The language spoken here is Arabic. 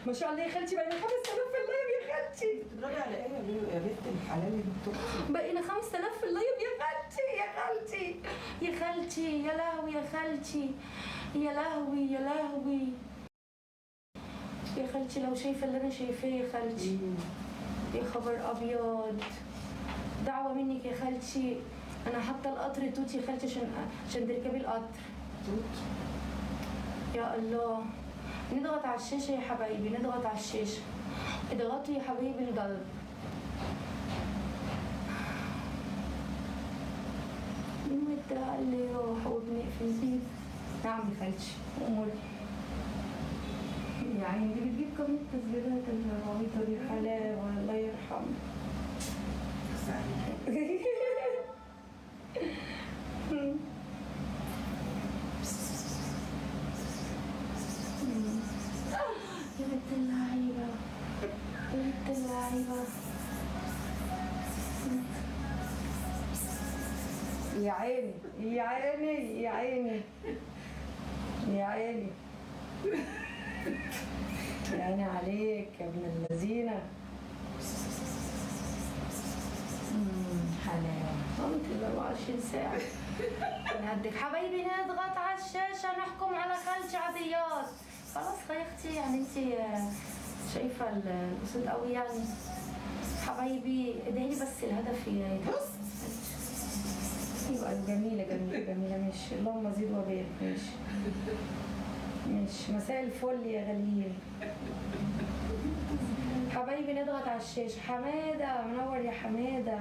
ما شاء الله يا خالتي، بقينا 5000 في اللايف يا خالتي. بتضربي على ايه يا بنت الحلال يا دكتور؟ بقينا 5000 في اللايف يا خالتي يا خالتي يا خالتي. يا لهوي يا خالتي، يا لهوي يا لهوي يا خالتي، لو شايفه اللي انا شايفاه يا خالتي. يا خبر ابيض، دعوه منك يا خالتي. انا حاطه القطر توت يا خالتي عشان تركبي القطر. توت؟ يا الله، نضغط على الشاشه يا حبايبي، نضغط على الشاشه، اضغطوا يا حبايبي القلب. متعلق وبنقفل فيه. نعم يا خالتي، اموري يا عيني. دي بتجيب كم التسجيلات العبيطه دي، حلاوه الله يرحمه. يا بنت اللعيبه، يا بنت اللعيبه. يا عيني يا عيني يا عيني يا عيني يا عيني عليك يا ابن اللذينة. حلاوة قمت ال 24 ساعة. نهدك حبايبي، نضغط على الشاشة نحكم على خالتي عطيات. خلاص يا اختي، يعني انت شايفة الأسود قوي يعني. حبايبي ادعيلي بس الهدف يتحقق. ايوه جميلة جميلة جميلة، ماشي. اللهم زيد وبارك. ماشي ماشي. مساء الفل يا غليل. حبايبي نضغط على الشاشة. حمادة منور يا حمادة.